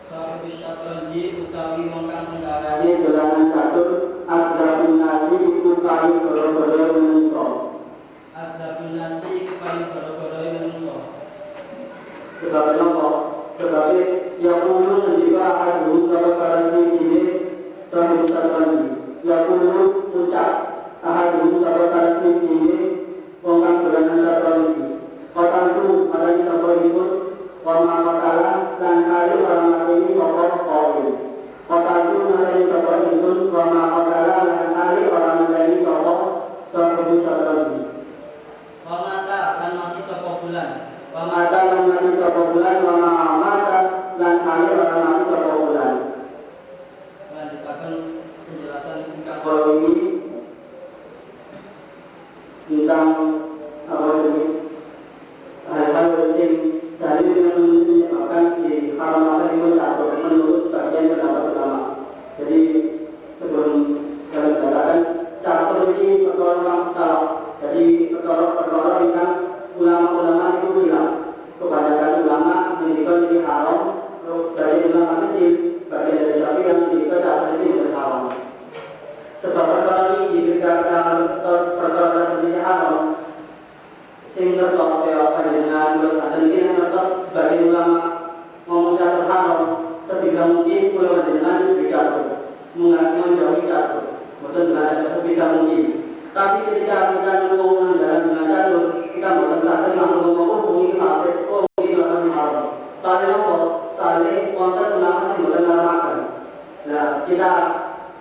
Sahabat syatranji utawi mongkang Ini dolanan catur Adzabun nasi itu paling goro-goro menungso. Adzabun nasi paling goro-goro menungso. Sebabnya apa? Sebabnya yang ulu menjika adu sahabat karasi sini sahabat syatranji. Yang ulu ucap adu sahabat karasi sini mongkang dolanan syatranji. Kota itu adanya sahabat itu wama makala dan kali orang mati sokok kawin. Kota itu adanya sahabat itu wama makala dan kali orang mati sokok syatranji. Wamata dan mati sapa bulan. Wamata dan mati sapa bulan wama amata dan kali orang mati sapa bulan. Melanjutkan penjelasan tentang Kalau ini tentang apa ini hal-hal penting dari yang menyebabkan di haram makan itu jatuh menurut sebagian pendapat ulama. Jadi sebelum kalian katakan jatuh ini perkara kalau jadi perkara yang ulama-ulama itu bilang kebanyakan ulama menjadikan ini haram, sebagian ulama kecil sebagian dari Syafi'i yang menjadikan jatuh ini menjadi haram. Sebab perkara ini dikatakan perkara ini haram. Sing ngertos kaya panjenengan terus ada yang ngertos sebagai ulama ngomong jatuh haram sebisa mungkin kalau panjenengan dijatuh menjauhi jatuh betul dengan sebisa mungkin. Tapi ketika kita ngomong dengan jatuh kita bukan sadar langsung ngomong ini fasik, ini haram. Soalnya apa? Soalnya konten ulama sih bukan makan. Nah kita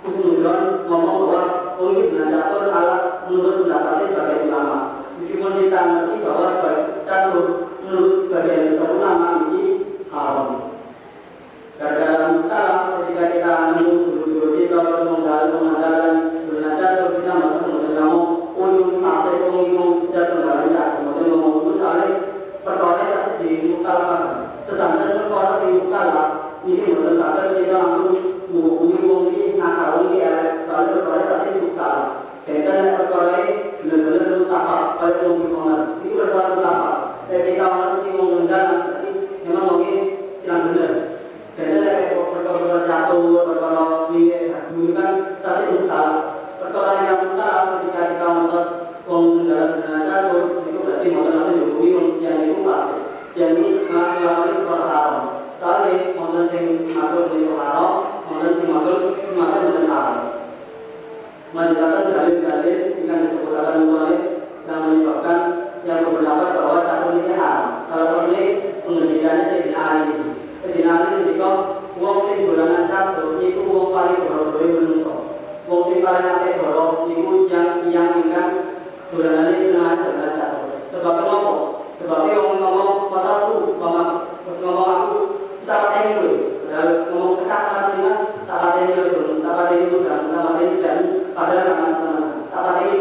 usulkan ngomong bahwa ini dengan jatuh alat menurut pendapatnya sebagai ulama. Meskipun kita ngerti bahwa catur menurut sebagian besar ulama ini haram. Dalam ketika kita nemu dulu kita harus mengadakan sebenarnya catur kita harus mengadakan ulung pasir ulung catur dalam catur. Kemudian ngomong itu soalnya perkara kasih di mukalah. Sedangkan perkara di mukalah ini berdasarkan kita langsung ulung ini nakal ini soalnya perkara kasih di mukalah. Kita perkara benar-benar utama pada umumnya itu perkara utama. Ketika orang itu mengundang, tapi memang mungkin yang benar. Jadi perkara jatuh, perkara ini kan kasih utama. Perkara yang utama ketika kita mentas mengundang dengan jatuh itu berarti mengenai jokowi yang itu pasti. Jadi melakukan perkara haram. Tapi mengenai mengatur itu haram, mengenai mengatur dengan haram. Menjelaskan dalil-dalil dengan disebutkan musoleh yang menyebabkan yang berpendapat bahwa catur ini haram. Salah satunya pendidikannya Sayyidina Ali. Sayyidina Ali ketika wong sing dolanan catur itu wong paling goro-goro menungso. Wong sing paling akeh goro iku yang ingkang dolanane sengaja dolanan catur. Sebab apa? Sebab wong ngomong kataku, terus ngomong aku tak pateni kowe. Lalu ngomong sekat artinya tak pateni kowe, tak pateni kowe, tak pateni sedang padahal teman-teman tak pateni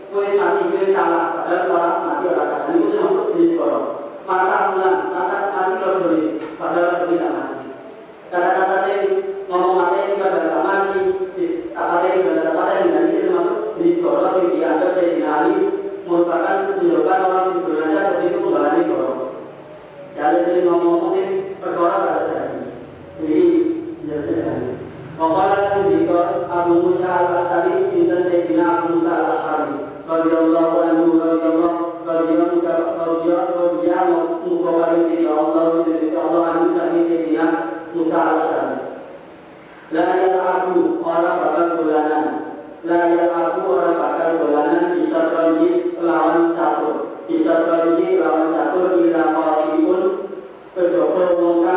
kowe mati kowe salah padahal orang mati orang kata itu masuk jenis korok mata bulan mata mati loh padahal tidak mati kata-kata saya ngomong mati ini padahal tak mati tak pateni dan itu masuk jenis korok yang dianggap saya dinali merupakan menunjukkan orang yang berbelanja begitu menggalani korok. Jadi saya ngomong sih perkara pada saya jadi jelaskan. Mengapa jika Abu Musa al-Ash'ari intan Sayyidina Abu Musa al-Ash'ari radhiyallahu anhu radhiyallahu Sayyidina Musa al-Ash'ari la ya'abu orang bakal bulanan la ya'abu orang bakal bulanan bisa pergi lawan catur ila qatibun kejaba wong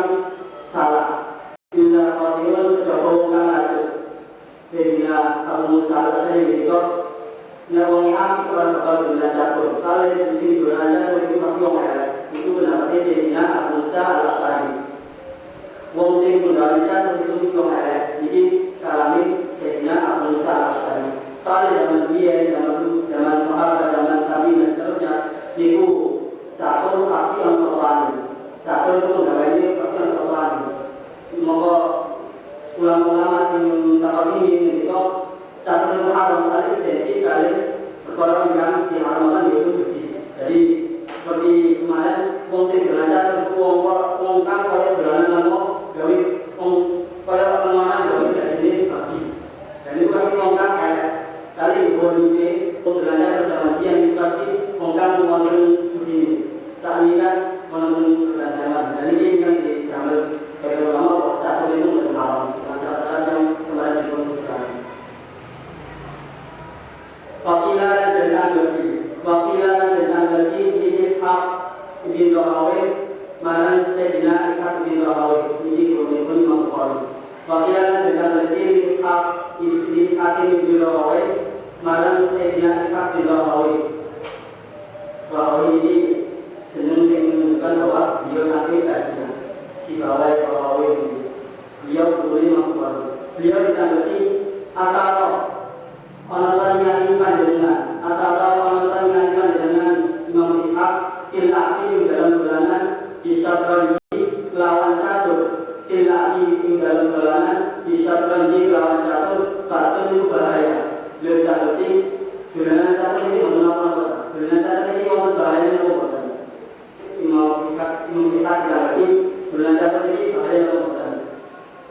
salah ila qatibun kejaba wong lanjut Sayyidina Abu Musa al-Ash'ari itu wong yang orang bakal bulanan catur salah di sini bulanan itu pasti wong elek itu pendapatnya Sayyidina Abu Musa al-Ash'ari. Wong sing bulanan catur itu mesti wong elek jadi kalami Sayyidina Abu Musa al-Ash'ari. Soalnya zaman dia, zaman sahabat, zaman tabi'in dan seterusnya itu catur pasti yang terlalu catur itu mengawalnya pasti yang terlalu maka ulama-ulama yang tak ini itu catur itu haram tadi jadi kalian perkara yang diharamkan itu jadi seperti kemarin wong sing belajar wong kang kaya belanan gawe Wakilan dengan berarti Ishaq bin Rawi marang Sayyidina Ishaq bin Rawi. Rawi ini jeneng yang menunjukkan bahwa beliau sakit aslinya. Si Bawai Rawi ini beliau boleh mengkuat. Beliau ditanggapi atau orang yang iman dengan atau orang yang iman dengan Imam Ishaq ilahi dalam bulanan Isyatrani lawan catur ilahi dalam bulanan Isyatrani lawan catur catur itu bahaya. Beliau ditanggapi bulanan catur ini mengenal bulanan catur ini orang bahaya apa? Imam Ishaq ditanggapi bulanan catur ini bahaya apa?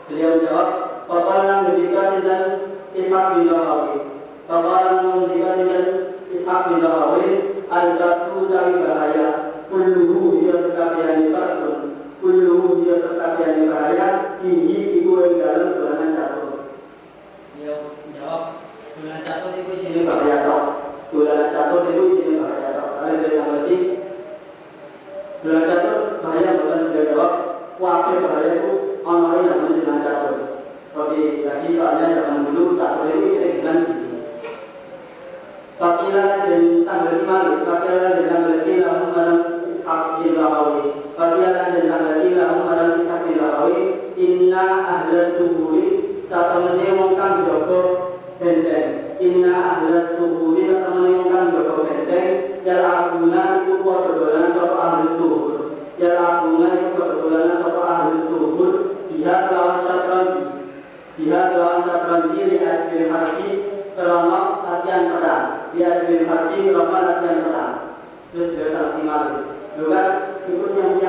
Beliau jawab, "Papalan ketika dan Ishaq bin Rawi. Papalan ketika dan Ishaq bin Rawi al-jatu dari bahaya. Kulluhu dia sekabian kasun. Kulluhu dia sekabian bahaya. Ini ibu yang dalam bulanan catur." Beliau jawab, bulan catur itu Sini bahaya toh. Bulanan catur itu sini bahaya toh. Kalian dari yang berarti bulanan catur bahaya bukan dia jawab. Wakil bahaya itu orang lain yang dengan catur. Seperti lagi soalnya zaman dulu catur itu kita bilang gitu. Fakilah dan tanggal 5, fakilah dan tanggal 3 lahum malam Ishaq bin Rawi. Fakilah dan tanggal 3 lahum malam Ishaq bin Rawi. Inna ahlat tuhuri satu menewangkan joko benteng. Inna ahlat tuhuri satu menewangkan joko benteng. Yal'abuna itu buat berbulanan sopa ahli tuhur. Yal'abuna itu buat berbulanan sopa ahli tuhur. Dia lawan syatranji. Dia lawan syatranji di asbil harfi kerana latihan perang. Di asbil harfi kerana latihan perang. Terus dia tak tinggal. Juga ikut yang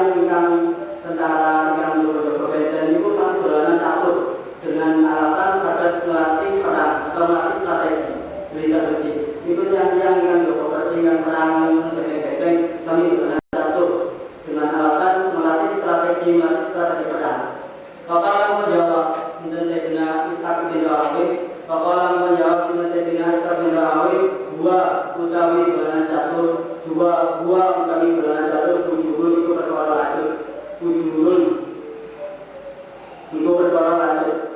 tentara yang berbeda itu sangat bulanan catur dengan alasan agar melatih perang atau melatih strategi. Beda berarti ikut yang berbeda perang berbeda sambil bulanan catur dengan alasan melatih strategi perang. Faqala menjawab Inna Sayyidina Ishaq bin Rawi. Faqala menjawab Inna Sayyidina Ishaq bin Rawi. Dua utawi bulanan catur. Dua utawi bulanan catur. Tujuhun itu perkara lanjut. Tujuhun itu perkara lanjut.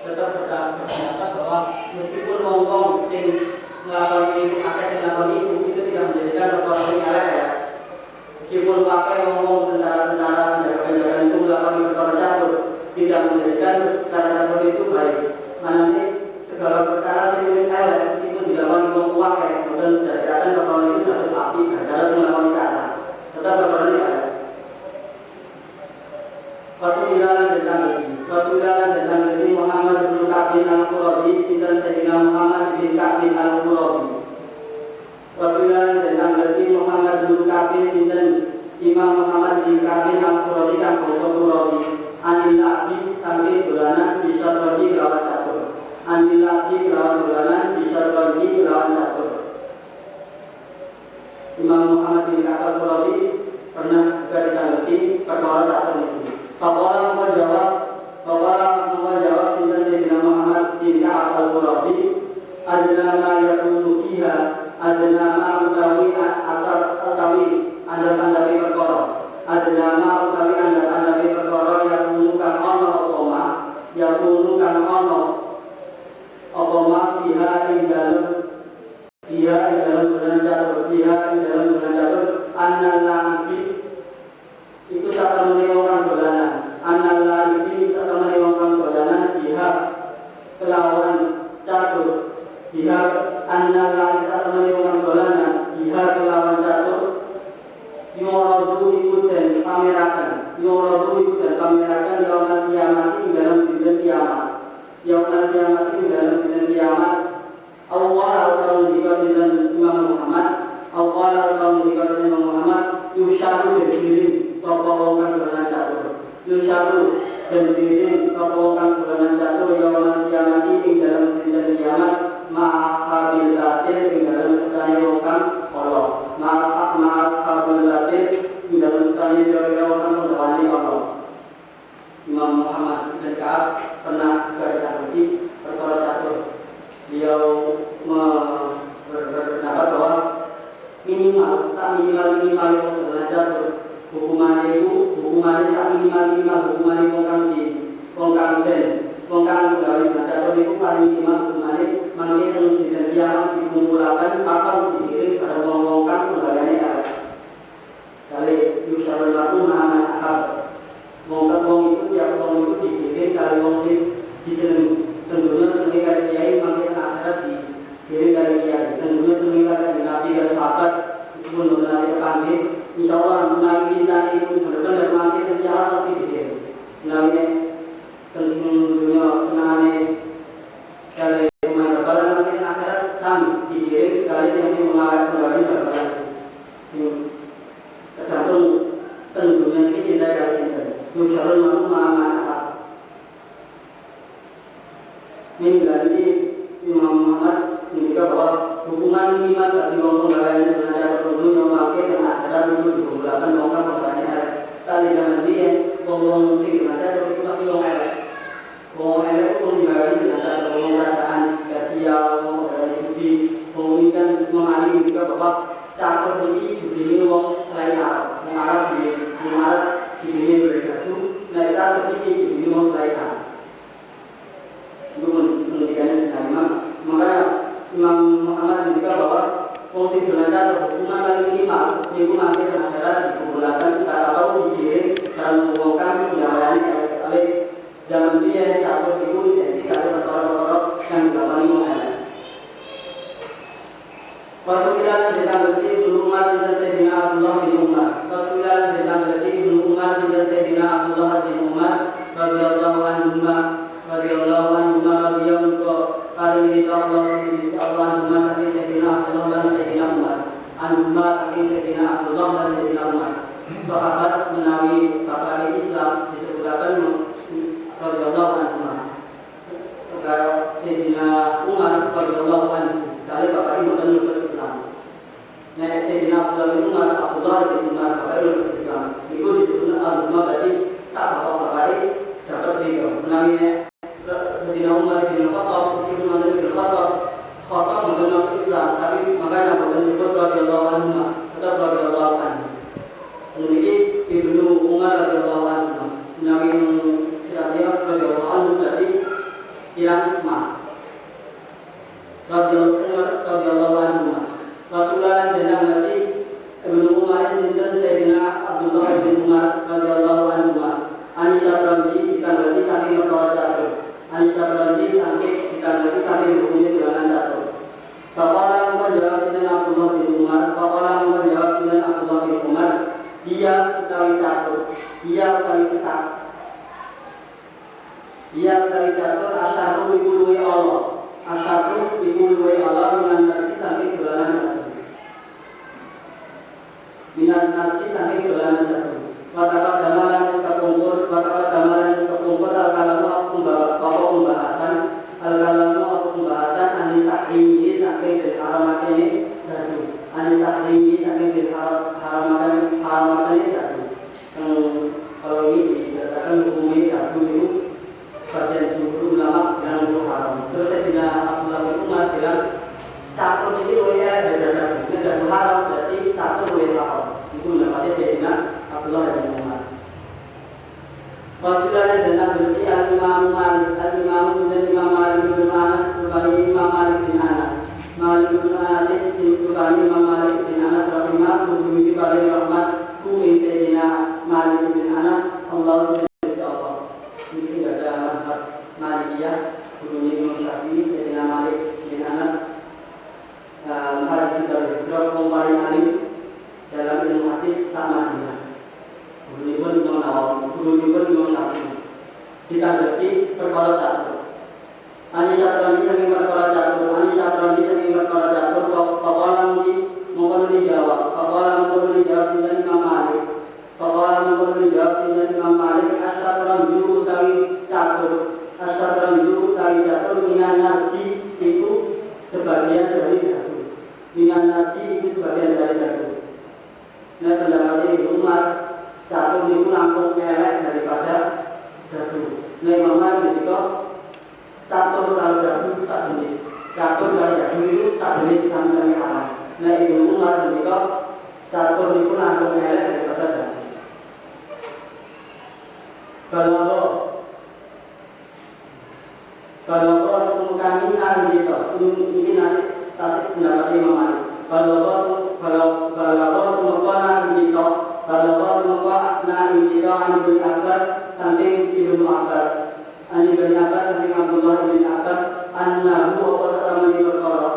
Tetap berkata bahwa meskipun ngomong sing melakukan itu akan sing melakukan itu tidak menjadikan perkara yang elek ya. Meskipun pakai ngomong tentara-tentara penjaga-penjaga itu melakukan perkara catur, tidak menjadikan cara-cara itu baik. Maknanya segala perkara yang elek meskipun dilakukan uang ya, kemudian menjadikan perkara itu harus api, harus melakukan cara. Tetap perkara ini ada. Fasuilan tentang ini Muhammad bin Ka'b al-Qurazi dan Sayyidina Muhammad bin Ka'b al-Qurazi. Fasuilan tentang ini Muhammad bin Ka'b dan Imam Muhammad bin Ka'b al-Qurazi dan Qurazi. Anilahi sampai bulanan bisa pergi lawan catur. Anilahi lawan bulanan bisa pergi lawan catur. Imam Muhammad bin Ka'b al-Qurazi pernah juga ditanggapi perkara catur itu. Faqala menjawab sinten Sayyidina Muhammad bin Ka'b al-Qurazi adna ma yakunu fiha adna ma utawi asar utawi anda-anda perkara adna ma utawi anda-anda perkara yakunu kan ono opoma fiha ing dalam bulan jatuh annal la'abi itu tak menewangkan bulanan. Annal la'abi tak menewangkan bulanan pihak kelawan catur. Pihak annal la'abi tak menewangkan bulanan pihak kelawan catur. Yorodu ikutan pamerakan. Yaumal kiamat dalam dunia kiamat. Yaumal kiamat dalam dunia kiamat. Allah atau dikatakan Imam Muhammad. Allah atau dikatakan Imam Muhammad. Yusharu berdiri sokongan bulanan catur. Yusharu berdiri sokongan bulanan catur. Yaumal kiamat dalam dunia kiamat. Ma'akabil latir dalam sekali rokan Allah. Ma'akabil latir dalam sekali rokan Allah. Imam Muhammad bin Ka'b pernah berkata perkara catur. Beliau berpendapat bahwa minimal belajar hukumannya tak minimal hukumannya bukan di Yusyarul ma'ruf ma'amah. Ini dari Imam Muhammad menunjukkan bahwa hukuman 5 bagi wong penggawean sebenarnya tertentu yang memakai dan akhirat itu dikumpulkan wong penggawean tali zaman dia wong sing sebenarnya itu masih wong elek. Wong elek itu penggawean sebenarnya wong perasaan sia wong judi wong ini kan memahami juga bahwa campur ini judi ini wong selain Arab. Wong Arab di dunia berbeda. Nah, campur ini judi ini wong selain Arab. Itu menunjukkan Imam. Makanya Imam Muhammad juga bahwa fungsi belanja atau hukuman paling minimal itu nanti akhirat dikumpulkan atau dikirim dan mengumumkan penjawaban oleh zaman dia campur itu jadi kalau perkara-perkara yang dilakukan mengalir. Wasukilan tentang berarti Ibnu Umar dan Sayyidina Abdullah bin Umar. Wasukilan tentang berarti Ibnu Umar dan Sayyidina Abdullah bin Umar radhiyallahu anhuma radhiyallahu anhuma radhiyallahu kali ini Allah anhuma saking Sayyidina Abdullah dan Sayyidina Umar anhuma saking Sayyidina Abdullah dan Sayyidina Umar sahabat menawi bapak Islam disebutkan radhiyallahu anhuma. Sayyidina Umar radhiyallahu anhu kali bapak ini bukan Islam. Nah, Sayyidina Abdullah bin Umar bin Umar bapak ini Islam. Itu disebutkan anhuma berarti sahabat bapak ini dapat beliau menawi Sayyidina Umar bin Khattab, Sayyidina Umar bin Khattab bukan masuk Islam, tapi makanya bukan disebut radhiyallahu anhu, tetap radhiyallahu anhu. Kemudian Ibnu Umar radhiyallahu anhu, Nabi kiranya radhiyallahu anhu jadi yang ma. Radhiyallahu anhu. Rasulullah dan Nabi Ibnu Umar sinten Sayyidina Abdullah bin Umar radhiyallahu anhu. Aisyah berarti ikan berarti saking perkara jatuh. Aisyah berarti saking ikan berarti saking hukumnya dengan jatuh. Bapak menjawab dengan Abdullah bin Umar. Bapak menjawab dengan Abdullah bin Umar. Dia utawi jatuh. Dia utawi setak. Dia utawi jatuh. Asyaru ikuluhi Allah. Asyaru ikuluhi Allah dengan berarti saking bulanan jatuh. Minat nanti saking bulanan jatuh. Kata-kata damalan kekumpul, al-kalamu pembahasan, anil takrimi sampai ke haramatan ini jatuh, anil takrimi sampai ke haramatan ini jatuh. Kalau ini berdasarkan hukum ini jatuh itu sebagian jumhur ulama yang haram. Terus Sayyidina Abdullah bin Umar bilang catur ini oleh jatuh, ini jatuh haram berarti catur oleh haram. Itu mendapatnya Sayyidina Abdullah bin Umar. Rasulullah dan berarti al-Imam Malik, al-Imam dan Imam Malik bin Anas, bukan Imam Malik bin Anas. Malik bin Anas itu bukan Imam Malik bin Anas rahimah menghubungi pada rahmat kuih Sayyidina Malik bin Anas. Allah subhanahu Allah. Ini sudah ada mazhab Malikiyah, menghubungi Imam Syafi'i Sayyidina Malik bin Anas. Hadis sudah yang paling alim dalam ilmu hadis sama dengan Ibnu Nawawi, Ibnu Syafi'i. Kita berarti perkara jatuh. Aisyah berarti saking perkara jatuh. Aisyah berarti saking perkara jatuh. Papalan mungkin dijawab. Papalan mungkin dijawab dengan Imam Malik. Papalan mungkin dijawab dengan Imam Malik. Asyar juru dari jatuh. Asyar juru dari jatuh. Minan nabi itu sebagian dari jatuh. Minan nabi itu sebagian dari jatuh. Nah, pendapatnya Ibnu Umar jatuh itu langsung elek daripada jatuh. Nah, Imam Malik juga jatuh kalau jatuh itu tak jenis. Jatuh dari jatuh itu tak jenis sama-sama haram. Nah, Ibnu Umar juga jatuh itu langsung elek daripada jatuh. Kalau kami ahli kita ini nasib tasik pendapatnya Imam Malik. Kalau Ibnu Abbas saking Ibnu Abbas saking Abdullah bin Abbas annahu qasatamani perkara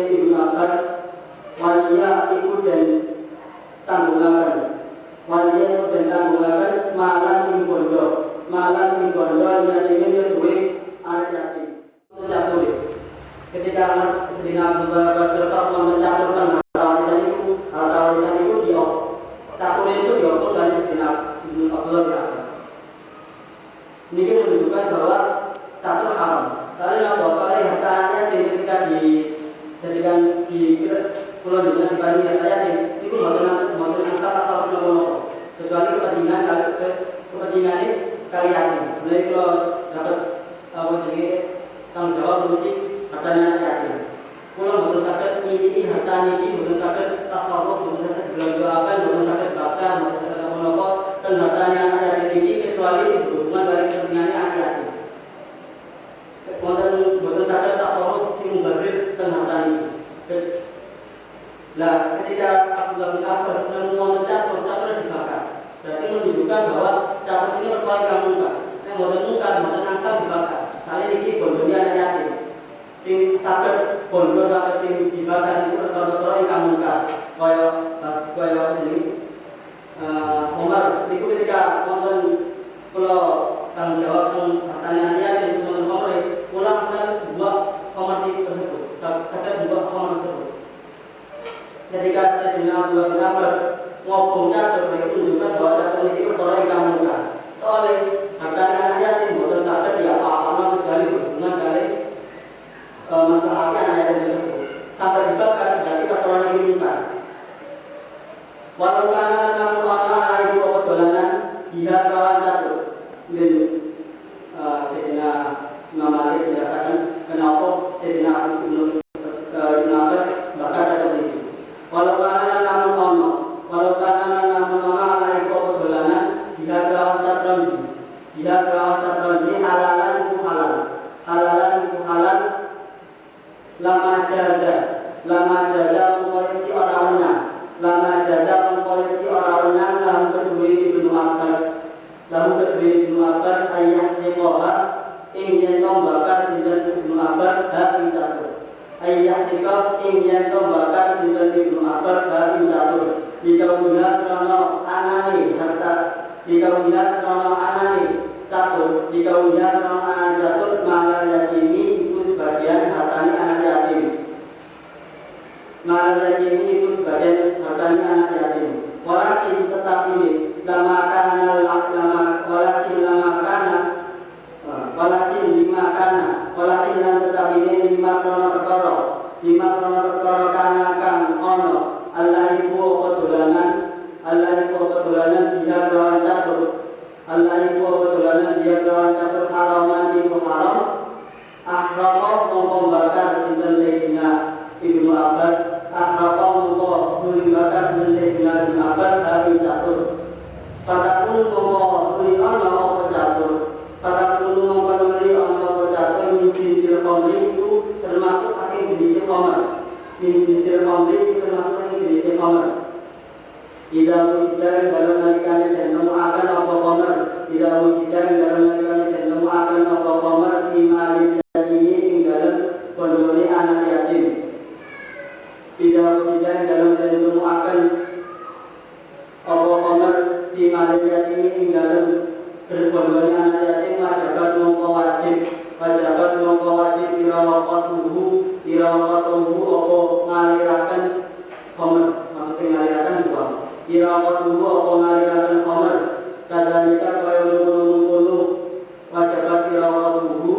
Ibnu Abbas waliya ikut dan tanggungan malan ing bondo yang ingin duwe anak yatim jatuh. Ketika Sayyidina Abdullah bin Abbas mencaturkan harta warisan itu menunjukkan bahwa catur ini perkara ingkang mungkar. Nek mboten mungkar mboten angsal dibakar. Saleh niki bondone anak yatim. Sing saged bondo saged sing dibakar itu perkara ingkang mungkar. Kaya jeneng Umar niku ketika wonten kula tanggung jawab teng pertanyaan yatim wonten Umar kula asal buat Umar tersebut. Saged buat Umar tersebut. Ketika Sayyidina Abu Bakar ngobong catur itu menunjukkan bahwa catur ini perkara ingkang mungkar. Soalnya hartanya anak yatim boten saged diapa-apana kecuali berhubungan kali masalah anak yatim tersebut. Sampai dibakar berarti perkara ini mungkar. Walau kana namun ana ibu apa dolanan dia kawan catur. Dan Sayyidina Imam Malik menjelaskan kenapa Sayyidina Ibnu Abbas bakar catur ini. Walau kana namun ono, walau kana namun ana ibu apa dolanan dia kawan catur. Dia kawan catur ini halalan itu halal. Halalan itu halal. Lama jaza mengkualiti orang-orang. Lama jaza mengkualiti orang-orang dalam kedui Ibnu Abbas ayah nikoha ingin membakar dinten Ibnu Abbas hari catur. Ayah nikoh ingin membakar dinten Ibnu Abbas hari catur. Dikawinkan krono anane harta, dikawinkan krono anane catur, dikawinkan krono anane catur malah yakini itu sebagian hartanya anak yatim. Malah yakini itu sebagian hartanya anak yatim. Walakin tetapi lama kana walakin lan tetapi lima krono perkara kana kang ono Allah ibu apa dolanan dia kawan catur. Allah ibu apa dolanan dia kawan catur haraman ibu haram. Ahraqo mongko bakar sinten Sayyidina Ibnu Abbas. Ahraqo mongko nuli bakar sinten Sayyidina Ibnu Abbas hari catur. Padahal mongko nuli ana apa catur. Padahal mongko nuli ana apa catur jinsil khamri itu termasuk saking jenis khamr. Jinsil khamri itu termasuk saking jenis khamr. Tidak wujudkan dalam nalikanya dan nemu akan apa khamr. Tidak wujudkan dalam nalikanya dan nemu akan apa khamr imalin ini tinggalan kondoni anak yatim. Tidak wujudkan dalam nemu akan apa khamr imalin yatim ini tinggalan berkondoni anak yatim wajibat mongko wajib irawaqatuhu apa ngalirakan khamr. Maksudnya ngalirakan uang. Irawaqatuhu apa ngalirakan khamr. Kadzalika kaya ngono wajibat irawaqatuhu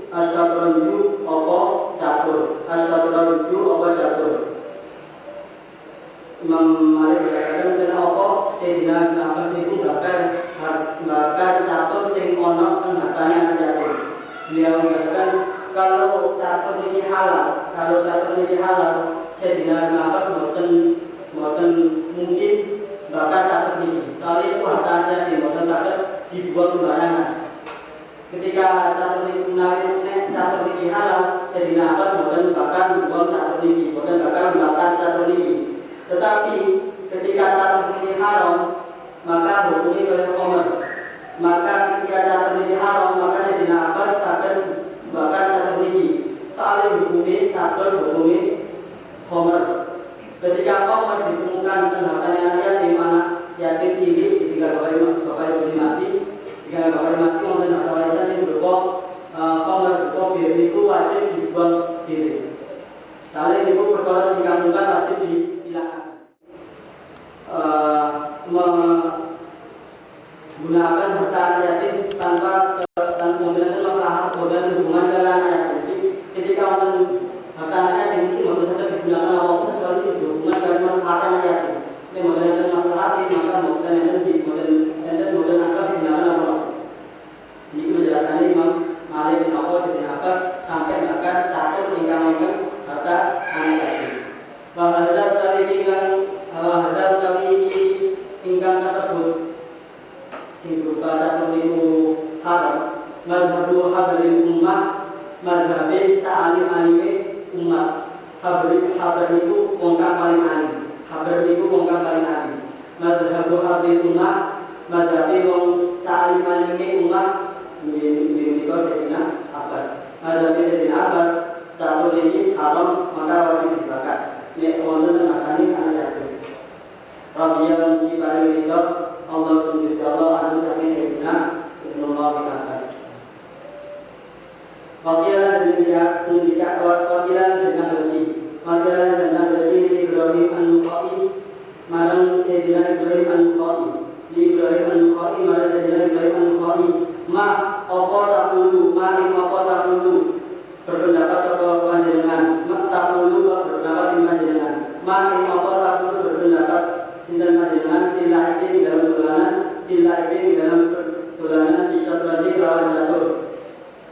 asyabraju apa catur. Asyabraju apa catur. Imam Malik berkata kenapa Sayyidina Ibnu Abbas niku bakar catur sing ana teng hartane anak yatim. Beliau mengatakan kalau catur ini halal, Sayyidina Ibnu Abbas mboten mungkin bakar catur ini. Soalnya itu harta anak yatim, mboten saged dibuang sembarangan. Ketika catur ini halal, Sayyidina Abbas mboten bakar dibuang catur ini, mboten bakar membakar catur ini. Tetapi ketika catur ini haram, maka hukumnya oleh khamr. Maka ketika catur ini haram, maka Sayyidina Abbas saged bakar catur ini. Soalnya hukumnya catur hukumnya khamr. Ketika khamr ditemukan hartanya anak yatim, anak yatim cilik, ketika bapaknya mati, mungkin ada warisan yang berupa khamr berupa bir itu wajib dibuang diri. Soalnya itu perkara sing mungkar wajib dihilangkan. Menggunakan harta yatim tanpa menggunakan masalah dan hubungan dengan anak yatim. Ketika harta anak yatim itu menggunakan digunakan apapun kecuali hubungan dengan masalah anak yatim. Ini menggunakan masalah yatim maka menggunakan asal digunakan apapun. Ini menjelaskan Imam Malik bin Abbas sampai bahkan catur ingkang harta anak yatim. Bahasa tadi ingkang tersebut sing berupa catur itu haram. Madhabu hablil ummah, madhabi ta'alim-alime ummah. Habr itu wong kang paling alim. Madhabu hablil ummah, mazhabi wong salimane umat menika Sayyidina Abbas. Mazhabi Sayyidina Abbas catur ini haram maka wajib dibakar. Nek wonten makani ana catur. Radhiyallahu anhu ridho Allah subhanahu wa ta'ala anu Sayyidina Ibnu Abbas. Wakilan dengan Ibrahim An-Nukhai marang Sayyidina Ibrahim An-Nukhai di Ibrahim An-Nukhai marang Sayyidina Ibrahim An-Nukhai ma apa takulu berpendapat sapa panjenengan takulu berpendapat panjenengan ma apa takulu berpendapat sinten panjenengan illa iki dalam tulanan bisa berarti lawan jatuh.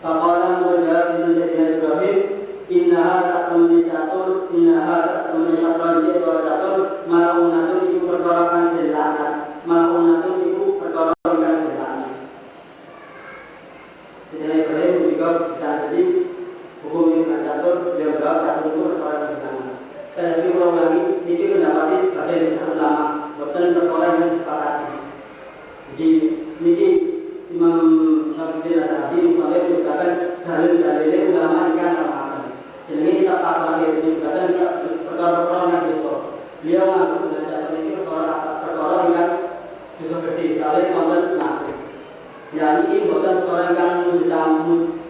Faqala mujahid bin Sayyidina Ibrahim innaha ta'amuni catur innaha ta'amuni syatranji wa catur ma'unatun iku perkara kang dilaknat ma'unatun iku perkara kang dilaknat. Sayyidina Ibrahim juga tidak jadi hukum yang catur dia berapa catur itu perkara kang dilaknat. Sekali lagi ulang lagi itu mendapati sebagai lisan ulama bukan perkara yang disepakati. Jadi ini Imam Syafi'i tadi misalnya menyebutkan dalil-dalil ulama yang sama. Jadi ini kita pakar lagi menyebutkan perkara-perkara yang besar. Beliau mengaku dengan catatan ini perkara yang besar gede. Soalnya konten nasib. Dan ini bukan perkara yang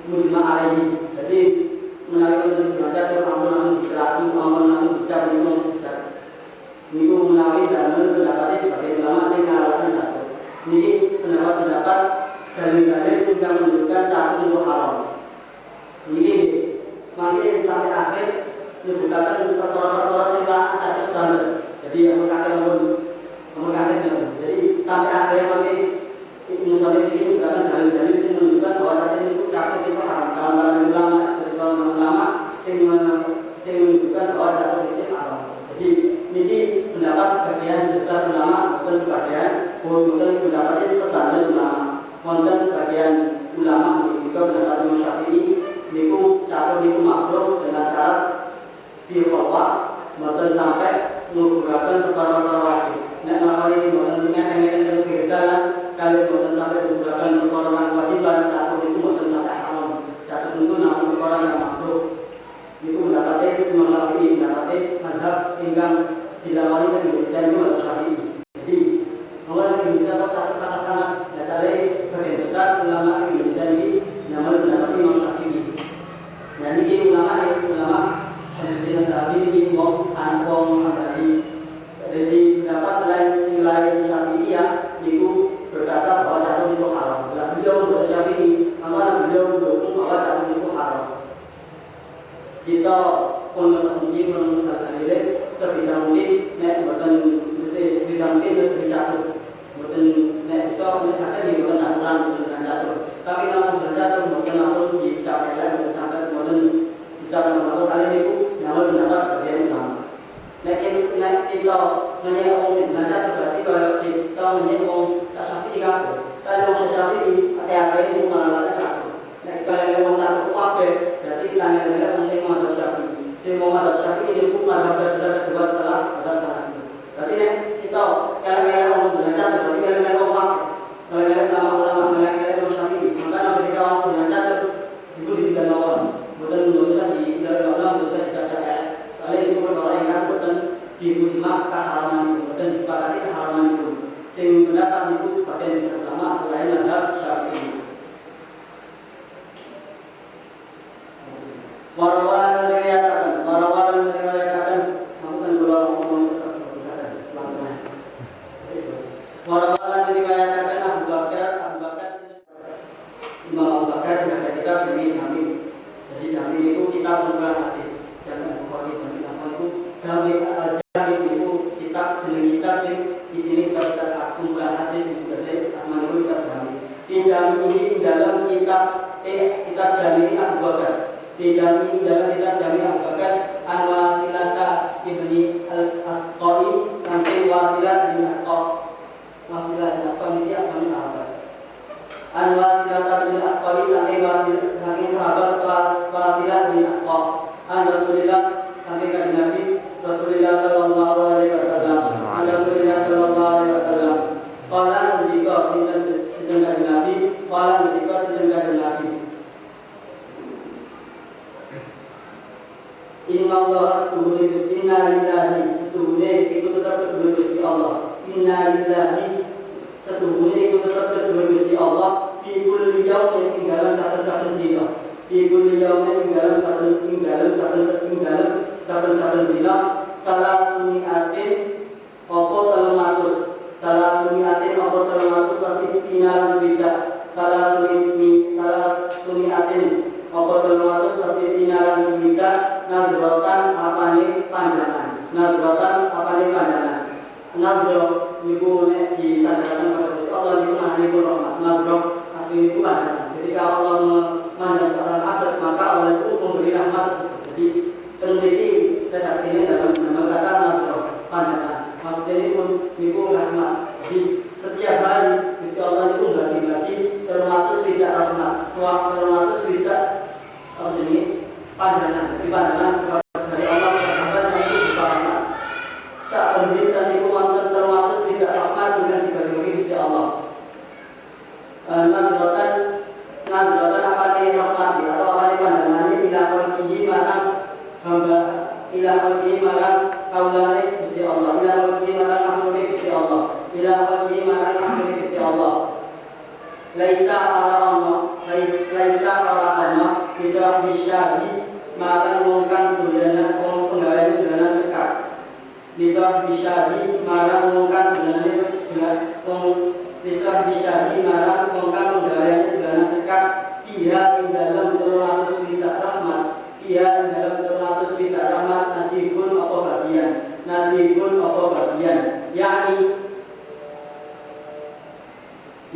mujma alaihi. Jadi menarik untuk belajar ampun langsung bicara, ampun langsung bicara ini besar. Ini menarik dan mendapati sebagai ulama yang mengalahkan satu. Ini pendapat dalil-dalil yang menunjukkan catur itu haram. Ini makin sampai akhir menyebutkan perkara-perkara sila atau standar. Jadi yang mengatakan jadi sampai akhir makin misalnya ini menyebutkan dalil-dalil yang menunjukkan bahwa catur itu haram. Kalau ulama yang menunjukkan bahwa catur itu haram. Jadi ini pendapat sebagian besar ulama bukan sebagian pendapatnya standar ulama. Konten sebagian ulama juga pendapat Imam Syafi'i niku catur niku makruh dengan syarat fi fatwa mboten sampai menggunakan perkara-perkara wajib. Nek nalani mboten ngene-ngene kebedalan kali mboten sampai menggunakan perkara wajib lan catur niku mboten sampai haram. Catur niku namung perkara yang makruh. Niku pendapatnya Imam Syafi'i pendapatnya mazhab ingkang dilawani kan Indonesia niku Imam Syafi'i. Jadi orang Indonesia kata sangat dasarnya bagian besar ulama Indonesia ini namanya pendapat Imam Syafi'i. Dan ini ulama Syafi'i tadi ini mau angkong dari pendapat selain Syafi'i ya itu berkata bahwa catur itu haram. Bila beliau untuk Syafi'i, maka beliau mendukung bahwa catur itu haram. Kita pun sendiri mengusahakan diri sebisa mungkin sebisa mungkin lebih catur. Mungkin nek bisa misalkan di bukan aturan dengan catur. Tapi langsung bercatur mungkin langsung dicapai lagi sampai kemudian dicapai nomor sekali itu namun mendapat sebagian ulama. Nek kita menyebut dengan catur berarti kalau kita menyebut Syafi'i kan, saya mau Syafi'i apa ini mengalami catur. Nek kita ngomong catur apa berarti kita ngomong masih mau Syafi'i. Saya mau Syafi'i ini pun ada besar kedua setelah ada itu. Berarti nek kita kalau orang belajar berarti kalau orang ulama kalau Syafi'i maka ketika orang belajar itu dibilang orang bukan dosa di dalam dosa dicacat soalnya itu perkara yang bukan dimusnah keharaman itu bukan disepakati keharaman itu sehingga pendapat itu sebagian ulama selain mazhab Syafi'i. Warawan meriwayatkan aku kan belum ngomong Warawan diriwayatkan Abu Bakar Imam Abu Bakar ada kitab ini Jami. Jadi Jami itu kitab kumpulan hadis. Jami Bukhari Jami apa itu? Jami itu kitab sing di sini kita kumpulan hadis itu bahasa Asmaul kitab Jami. Di Jami ini dalam kitab Jami Abu Bakar. Di Jami dalam kitab Jami Abu Bakar An-Wasilata ibni Al-Asqai sampai Wasilah bin Asqa. Wasilah bin Asqa ini asmani sahabat. An-Wasilah bin Asqa sampai sahabat Wasilah bin Asqa. Rasulullah sampai ke Nabi Rasulullah sallallahu alaihi wasallam. Rasulullah sallallahu alaihi wasallam. Qala juga inna lillahi setuhune iku tetep kedua Gusti Allah fi kulli yaumin ing dalam saben-saben dina fi kulli yaumin ing dalam saben-saben dina salatuni atin apa 300 pasti finalan swida salatuni atin apa 300 pasti finalan swida nadrotan apane pandangan nadro niku nek disandaraken kepada Gusti Allah niku maknane rahmat nadro artinya itu pandangan. Ketika Allah memandang seorang abad maka Allah itu memberi rahmat. Jadi peneliti redaksinya dalam kata nadro pandangan. Maksudnya niku rahmat. Jadi setiap hari Gusti Allah itu bagi-bagi 300 swida rahmat. 300 swida jadi pandangan. Jadi pandangan dari Allah kepada itu rahmat. Saat pendidikan itu wonten 300 swida rahmat dengan dibagi-bagi Gusti Allah. Nadrotan apa nih rahmati atau apa nih pandangannya ila qalbihi marang hamba ila qalbihi marang kaulane Gusti Allah ila qalbihi marang makhluk Gusti Allah ila qalbihi marang makhluk Gusti Allah laisa ara'ana bisa bisyari marang mungkan dolanan penggawean dolanan sekar bisa bisyari marang mungkan Bisa marang mongkang penggawean dolanan sekar dia ing dalam 300 swida rahmat nasibun apa bagian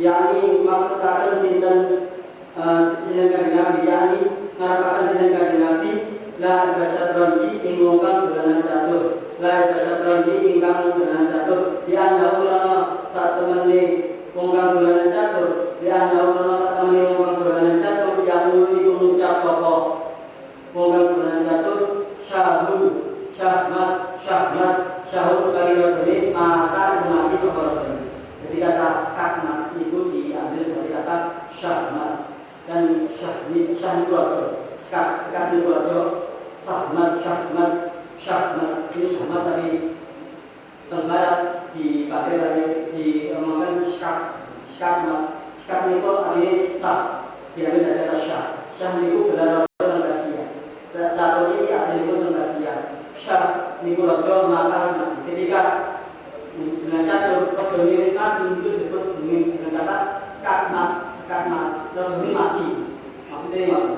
yakni maksudaken sinten kanjeng Nabi yakni ngarapaken sinten kanjeng Nabi la basyadronji ing mongkang dolanan catur di anda saat temene mongkang dolanan catur di anda saat temene mongkang dolanan catur yang nuli mengucap sapa mongkang dolanan catur syahud kali rojone mata mati sapa rojone. Jadi kata skakmat itu diambil dari kata syahmat dan syah itu rojo skak itu rojo syahmat ini syahmat tadi tenggarat dipakai dari diomongkan skakmat itu artinya sah diambil dari kata syah itu benar tenggasia catur ini artinya itu tenggasia syah niku rojo maka ketika dengan catur rojo ini itu disebut dengan kata skakmat rojo ini mati maksudnya mati.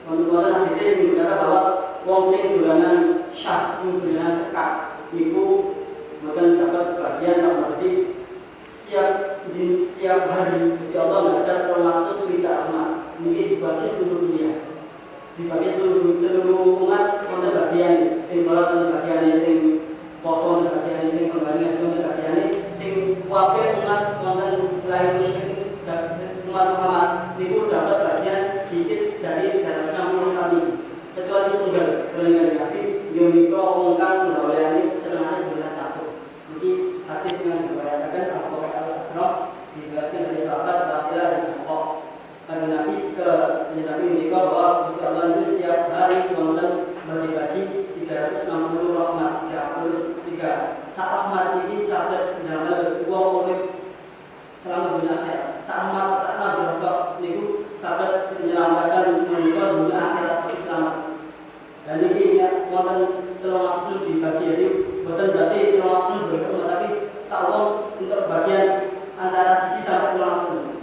Untuk hadisnya berkata bahwa wong sing dolanan syah sing dolanan sekak niku bukan dapat bagian berarti setiap hari Gusti Allah mengajar 300 swida rahmat ini dibagi seluruh dunia dibagi seluruh umat wonten bagian sing salat wonten bagian sing poso wonten bagian sing penggalingan wonten bagian sing kabeh umat wonten selain musyrik umat Muhammad niku dapat bagian sedikit dari 360 kali kecuali setunggal golongan Nabi yang menika mongkang penggaweane senengane bulan satu. Jadi hadis yang diriwayatkan Abu Bakar Al-Bakar diriwayatkan dari sahabat Rasulullah dan Ashab. Karena Nabi menika bahwa Gusti Allah itu setiap hari wonten bagi-bagi 360 rahmat 33. Sak rahmat ini saged ndamel wong urip selama dunia akhirat. Sak rahmat berapa niku saged menyelamatkan manusia dunia akhirat selamat. Dan ini wonten 300 dibagi jadi bukan berarti 300 berketemu tapi salah untuk bagian antara sisi sampai 300.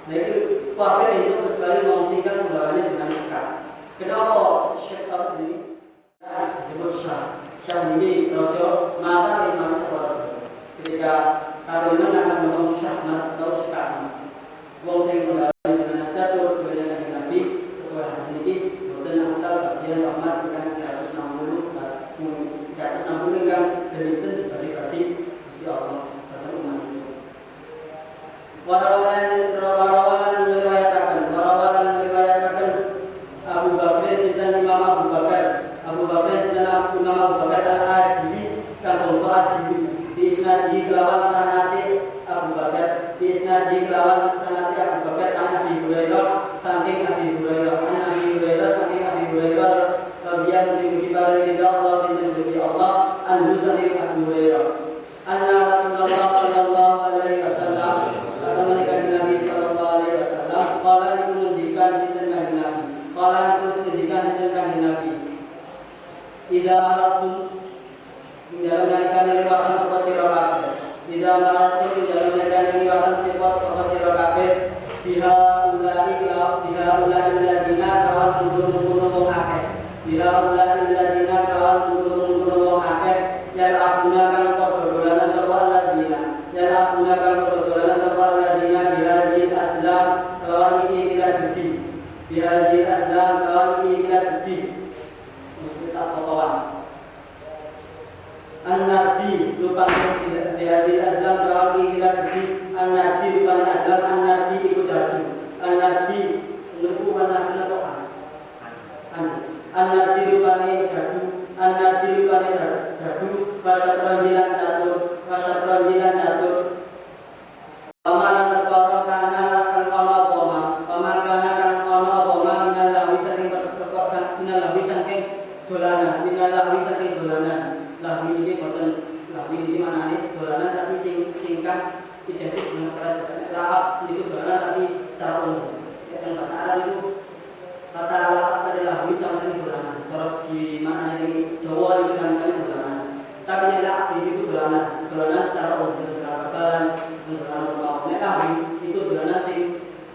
Nah itu wafir itu kembali memungkinkan penggawaannya dengan sekar. Kenapa syekh ini disebut syah ini rojo mata islam sekolah. Ketika kalian akan ngomong syahmat atau syahmat wong sing penggawaannya dengan catur dengan Nabi sesuai hadis ini dan asal bagian rahmat dengan 360 yang demikian dibagi-bagi Gusti Allah pada umat itu. Warawalan meriwayatkan Abu Bakar sinten Imam Abu Bakar sinten Imam Abu Bakar Al-Ajibi kang bangsa Ajibi di isnadi kelawan sanate Abu Bakar an Abi Hurairah saking Abi Hurairah radhiyallahu anhu Allah sinten Gusti Allah anhu saking Abu Hurairah anna Ida maratu di dalam negara liwatan sifat sama sira kabeh biha ulai ladina kawan mungkun wong akeh biha ulai ladina kawan mungkun wong akeh yang abuna kan padha sapa ladina yang abuna kan padha sapa ladina bihadil aslam kawan iki kita judi bihadil aslam kawan iki kita judi kita potoan An-Nabi lupanya bihadil aslam kawan iki kita judi An-Nabi lupanya aslam An-Nabi iku dadu An-Nabi menurutku An-Nabi apa An-Nabi lupanya dadu An-Nabi lupanya dadu Pasat ranjilan catur Pamalan perkara kana kang ana apa pamakana kang ana apa minal lahwi saking dolanan lahwi ini boten lahwi ini manane dolanan tapi singkat identik dengan perasaan lahap itu dolanan tapi secara umum ya kan bahasa Arab itu kata lahap pada lahwi sama-sama dolanan cara di mana ini Jawa itu sama-sama dolanan tapi yang lahap itu dolanan secara umum secara bakalan dolanan lahwi itu dolanan sing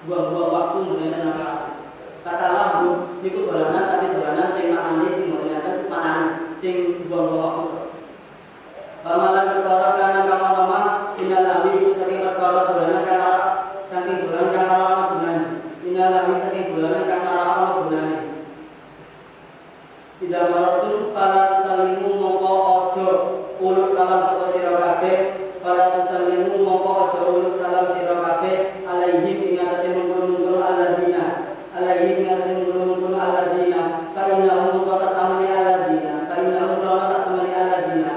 buang-buang waktu mengenai apa kata lahu itu dolanan tapi dolanan sing maknanya sing mengenai maknanya sing buang-buang waktu pamalan perkara kana kang ana inal lahwi itu saking perkara dolanan kana saking dolanan kang ana gunane inal lahwi saking dolanan kang ana gunane tidak marotun pala salimu mongko ojo uluk salam sapa sira kabeh pala salimu mongko ojo uluk salam sira kabeh alaihim ing atase mungkul-mungkul alladzina alaihim ing atase mungkul-mungkul alladzina fa innahum qasatamani alladzina fa innahum lama satamani alladzina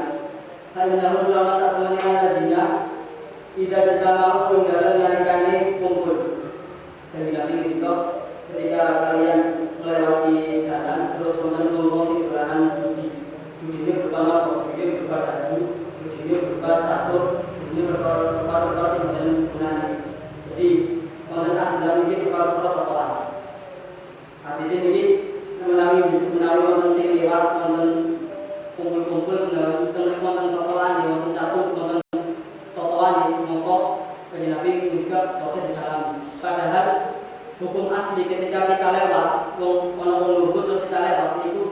fa innahum lama satamani alladzina ida ditamau ing dalem nalikane kumpul dari nabi ketika kalian melewati jalan terus wonten wong sing dolanan judi ini berupa apa ini berupa dadu judi ini berupa catur ini berupa sing gunane jadi wonten aslam iki berupa totoan hadis ini menawi wonten sing liwat wonten kumpul-kumpul wonten totoan wonten catur wonten totoan mongko kanjeng Nabi juga proses disalami padahal hukum asli ketika kita lewat wong luhur terus kita lewat itu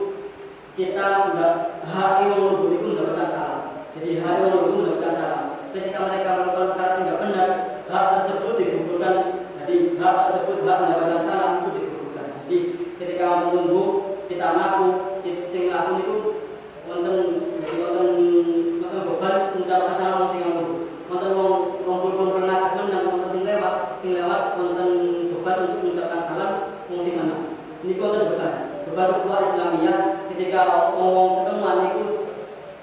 kita enggak hak wong luhur itu mendapatkan salam jadi hak wong luhur mendapatkan salam ketika mereka melakukan perkara yang tidak benar hak tersebut digugurkan jadi hak tersebut hak mendapatkan salam itu digugurkan jadi ketika menunggu kita ngaku sing ngaku itu wonten beban mengucapkan salam sing ngaku wonten wong kumpul ngaku dan wonten sing lewat wonten beban untuk mengucapkan salam wong sing menang ini wonten beban ukhuwah Islamiyah ketika wong ketemuan itu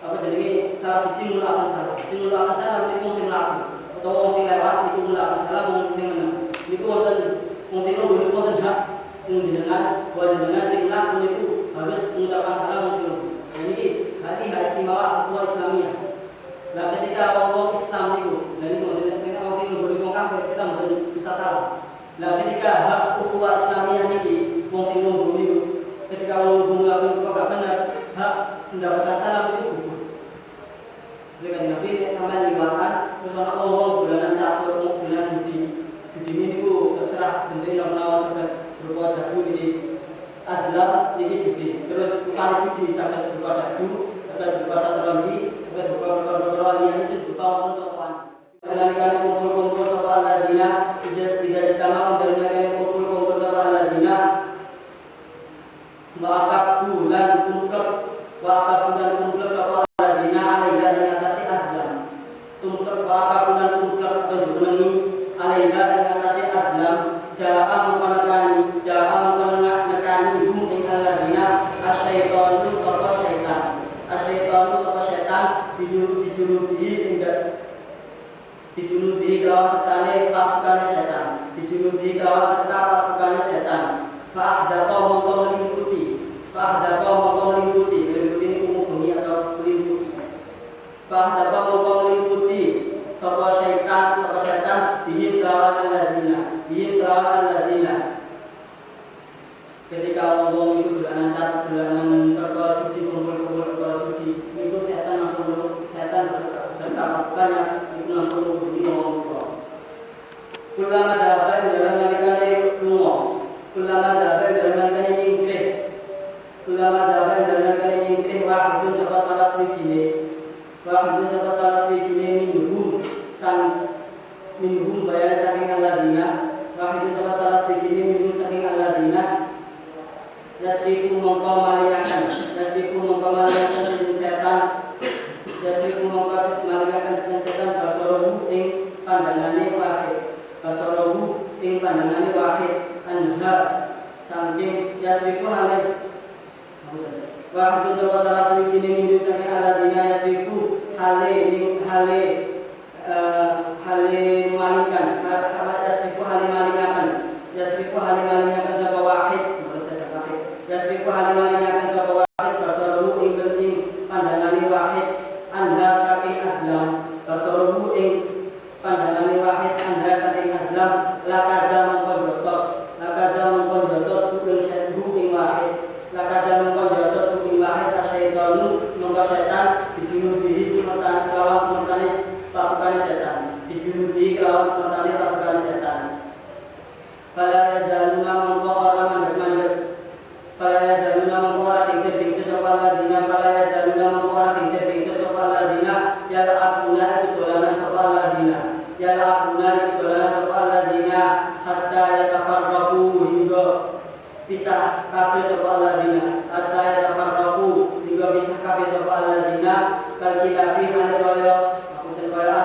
apa jenenge salah siji mulakan salam itu wong sing laku atau wong sing lewat itu mulakan salam wong sing menang niku wonten wong sing luhur wonten hak jenengan bahwa jenengan sing laku itu harus mengucapkan salam wong sing luhur ini hak istimewa ukhuwah Islamiyah nah ketika wong Islam itu dari kita wong sing luhur wong kafir kita mboten bisa salam nah ketika hak ukhuwah Islamiyah niki wong sing luhur niku ketika wong luhur melakukan kok gak benar hak mendapatkan salam itu gugur sesuai Nabi sampai liwatan terus ana wong dolanan catur dolanan judi ini niku terserah bentuknya menawa saged berupa dadu ini azlam ini judi terus bukan judi saged berupa dadu saged berupa satranji saged berupa perkara yang berupa untuk Kemudian kumpul-kumpul sapa alladzina tidak ditama dan mereka kumpul-kumpul sapa alladzina wa bulan kumpul sapa alladzina alaiha ing atase azlam tumplek wa bulan tumplek kejumengi alaiha ing atase azlam jaa mengkonekani hum ing alladzina asyaitonu sapa syaitan dijuludihi kelawan sertane pasukan setan dijuludihi kelawan serta pasukan setan fa'ahdaqa mongko meliputi ini umum bunyi atau meliputi fa'ahdaqa mongko meliputi sapa setan bihim kelawan alladzina ketika wong itu dolanan perkara judi kumpul perkara judi itu setan beserta pasukannya iku langsung mubudi wong tuwa. Kulama dapat dalam nalikane lunga, kulama dapat dalam nalikane nyingkrih, kulama dapat dalam nalikane nyingkrih wahidun sapa salah swijine, wahidun sapa salah swijine minhum bayan saking alladzina, wahidun sapa salah swijine minhum saking alladzina yasriku mongko malikaken saking setan, yasriku mongko malikaken saking setan basorohu ing pandangane wahid, basorohu ing pandangane wahid anha saking yasriku hale wahidun sapa salah swijine minhum saking alladzina yasriku hale malikaken yasriku hale malikaken sapa wahid yasriku halimanya sapa wahid basaruhu ing penting pandangane wahid anda saking aslam basaruhu ing pandangane wahid anda saking aslam lakaza mongko jotos ing wahid lakaza mongko jotos ing wahid asyaitonu mongko setan dijunudihi sumetan kelawan sumetane pasukane setan dijunudihi kelawan sumetane pasukane setan fala yazaluna mongko ora mandek-mandek fala yazaluna mongko ora tingse sapa ladina fala yazaluna mongko ora tingse sapa ladina yal'abuna dolanan sapa ladina yal'abuna dolanan sapa ladina hatta yatafarraqu hingga pisah kabeh sapa ladina hatta yatafarraqu hingga pisah kabeh sapa ladina kalkilafi hale kaya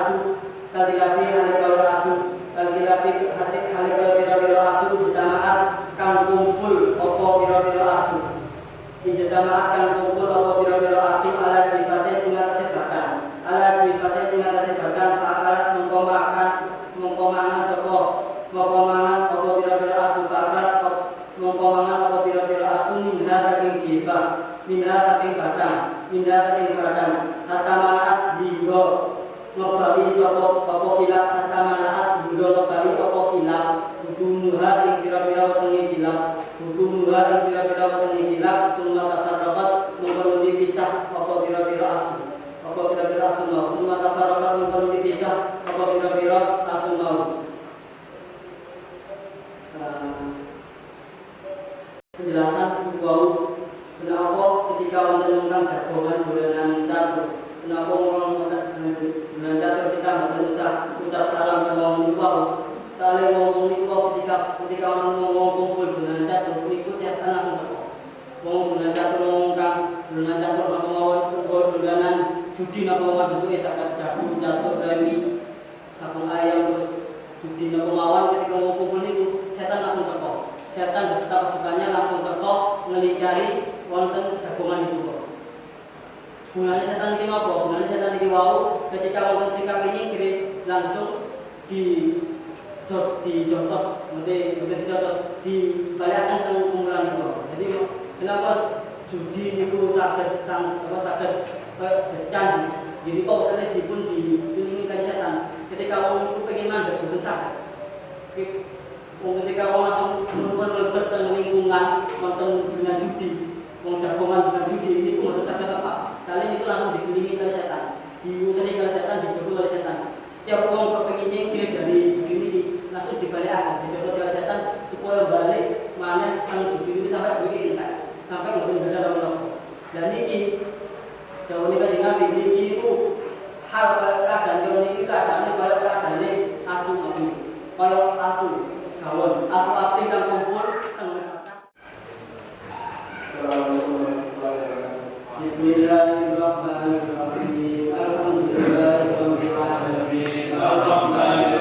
asu kalkilafi hale kaya asu kalkilafi hale kaya asu ditamaat kang kumpul apa pira-pira asu dijamaat kang kumpul apa pira-pira asu ala sifatnya ingatase bahkan akalas mongko mangan sapa apa pira-pira asu akalas mongko mangan apa pira-pira asu minha saking badan hatta manaat dinggo ngebali sapa apa kilap hatta manaat dinggo ngebali apa kilap hukumuha ing pira-pira wetenge kilap summa tafarraqat mongko dipisah apa pira-pira asu summa tafarraqat mongko dipisah apa pira-pira asu mau. Penjelasan wau kenapa ketika wonten ingkang jagongan dolanan catur kenapa wong dolanan catur kita mboten usah ucap salam wong niku saling ngomong niku ketika ngomong kumpul dolanan catur niku cetan langsung teko wong dolanan catur ngomong dolanan catur napa mawon kumpul dolanan judi napa mawon bentuke saged jagung catur remi saking ayam terus judi napa mawon ketika ngomong kumpul niku setan langsung teko setan beserta pasukannya langsung teko ngelingkari wonten jagongan itu kok. Gunanya setan iki apa? Gunanya setan iki wau ketika wonten sikap ini kiri langsung dijotos, dibalikkan teng kumpulan itu. Jadi kenapa judi niku saged candi. Jadi kok misalnya dipun diiringi kali setan. Ketika wong niku pengen mandek boten saged. Ketika wong langsung mlebet teng lingkungan wonten dunia judi. Wong jagongan dengan judi ini pun harus saged lepas. Kali itu langsung dikelilingi oleh setan, diutari oleh setan, dijogo oleh setan. Setiap orang kepinginnya kiri dari judi ini langsung dibalik dijogo oleh setan supaya balik mana yang judi ini sampai begini sampai nggak ada orang. Dan ini jauh ini kan Nabi ini itu hal keadaan jauh ini keadaannya kayak keadaannya asu itu, kayak asu sekawan, asu yang kumpul. Bismillahirrahmanirrahim. Alhamdulillahirabbil alamin.